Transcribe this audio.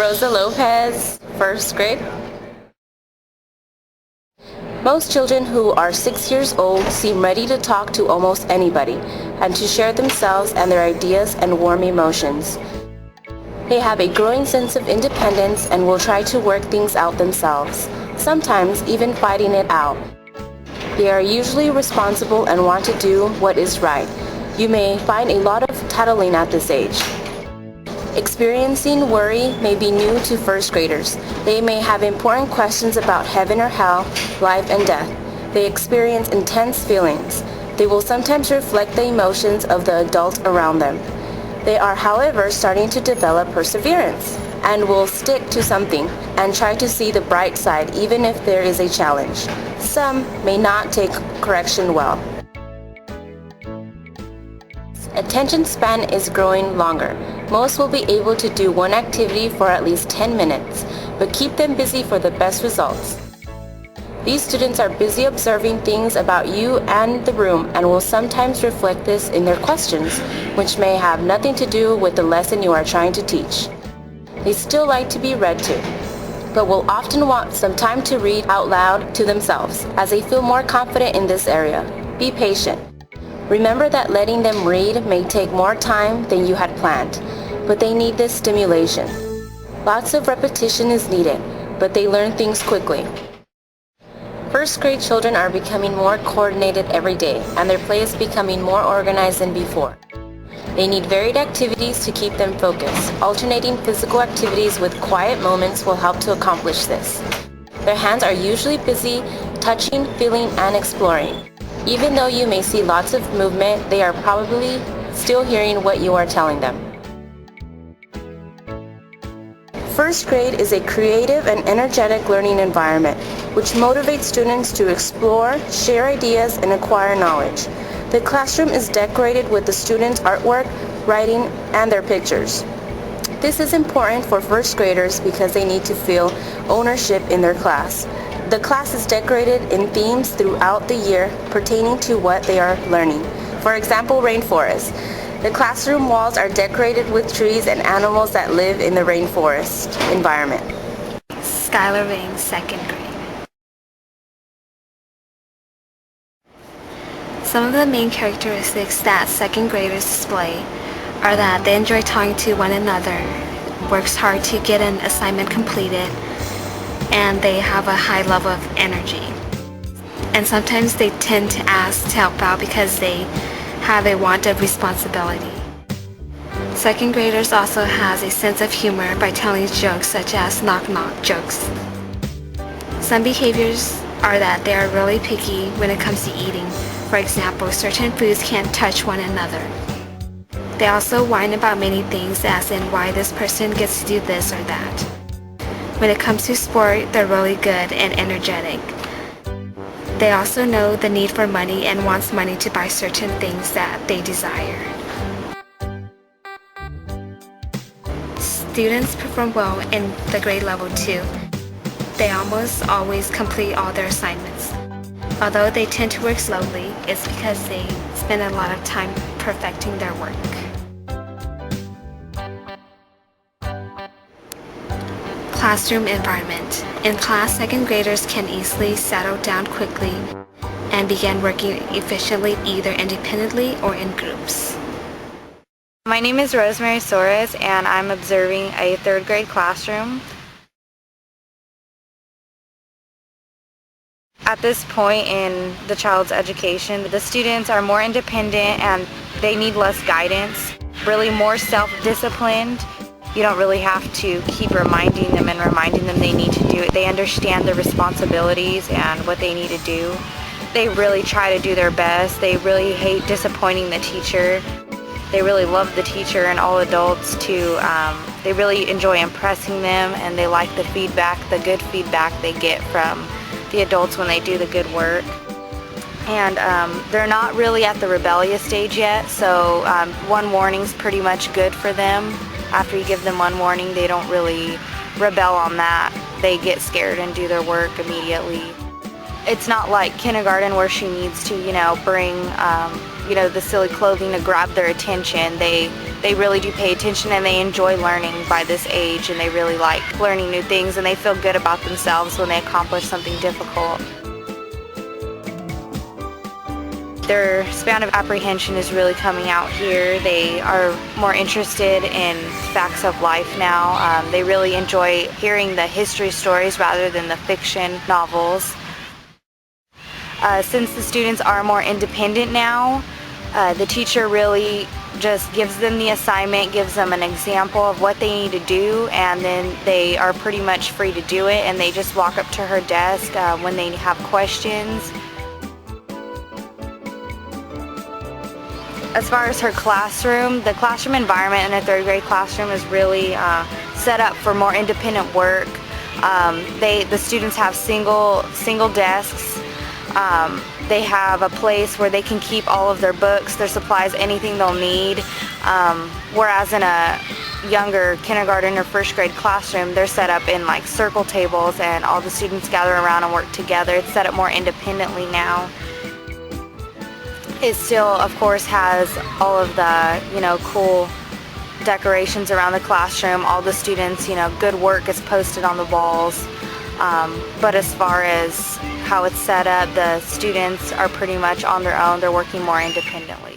Rosa Lopez, first grade. Most children who are 6 years old seem ready to talk to almost anybody and to share themselves and their ideas and warm emotions. They have a growing sense of independence and will try to work things out themselves, sometimes even fighting it out. They are usually responsible and want to do what is right. You may find a lot of tattling at this age. Experiencing worry may be new to first graders. They may have important questions about heaven or hell, life and death. They experience intense feelings. They will sometimes reflect the emotions of the adults around them. They are, however, starting to develop perseverance and will stick to something and try to see the bright side even if there is a challenge. Some may not take correction well. Attention span is growing longer. Most will be able to do one activity for at least 10 minutes, but keep them busy for the best results. These students are busy observing things about you and the room and will sometimes reflect this in their questions, which may have nothing to do with the lesson you are trying to teach. They still like to be read to, but will often want some time to read out loud to themselves as they feel more confident in this area. Be patient. Remember that letting them read may take more time than you had planned, but they need this stimulation. Lots of repetition is needed, but they learn things quickly. First grade children are becoming more coordinated every day, and their play is becoming more organized than before. They need varied activities to keep them focused. Alternating physical activities with quiet moments will help to accomplish this. Their hands are usually busy touching, feeling, and exploring. Even though you may see lots of movement, they are probably still hearing what you are telling them. First grade is a creative and energetic learning environment, which motivates students to explore, share ideas, and acquire knowledge. The classroom is decorated with the students' artwork, writing, and their pictures. This is important for first graders because they need to feel ownership in their class. The class is decorated in themes throughout the year pertaining to what they are learning. For example, rainforest. The classroom walls are decorated with trees and animals that live in the rainforest environment. Skylar Vang, second grade. Some of the main characteristics that second graders display are that they enjoy talking to one another, works hard to get an assignment completed, and they have a high level of energy. And sometimes they tend to ask to help out because they have a want of responsibility. Second graders also has a sense of humor by telling jokes such as knock-knock jokes. Some behaviors are that they are really picky when it comes to eating. For example, certain foods can't touch one another. They also whine about many things, as in why this person gets to do this or that. When it comes to sport, they're really good and energetic. They also know the need for money and wants money to buy certain things that they desire. Students perform well in the grade level 2. They almost always complete all their assignments. Although they tend to work slowly, it's because they spend a lot of time perfecting their work. Classroom environment. In class, second graders can easily settle down quickly and begin working efficiently either independently or in groups. My name is Rosemary Soares, and I'm observing a third grade classroom. At this point in the child's education, the students are more independent and they need less guidance, really more self-disciplined. You don't really have to keep reminding them they need to do it. They understand their responsibilities and what they need to do. They really try to do their best. They really hate disappointing the teacher. They really love the teacher and all adults too. They really enjoy impressing them, and they like the feedback, the good feedback they get from the adults when they do the good work. And they're not really at the rebellious stage yet, so one warning's pretty much good for them. After you give them one warning, they don't really rebel on that. They get scared and do their work immediately. It's not like kindergarten where she needs to, bring, the silly clothing to grab their attention. They they really do pay attention and they enjoy learning by this age, and they really like learning new things, and they feel good about themselves when they accomplish something difficult. Their span of apprehension is really coming out here. They are more interested in facts of life now. They really enjoy hearing the history stories rather than the fiction novels. Since the students are more independent now, the teacher really just gives them the assignment, gives them an example of what they need to do, and then they are pretty much free to do it, and they just walk up to her desk when they have questions. As far as her classroom, the classroom environment in a third grade classroom is really set up for more independent work. The students have single desks. They have a place where they can keep all of their books, their supplies, anything they'll need. Whereas in a younger kindergarten or first grade classroom, they're set up in like circle tables and all the students gather around and work together. It's set up more independently now. It still, of course, has all of the, cool decorations around the classroom. All the students, good work is posted on the walls. But as far as how it's set up, the students are pretty much on their own. They're working more independently.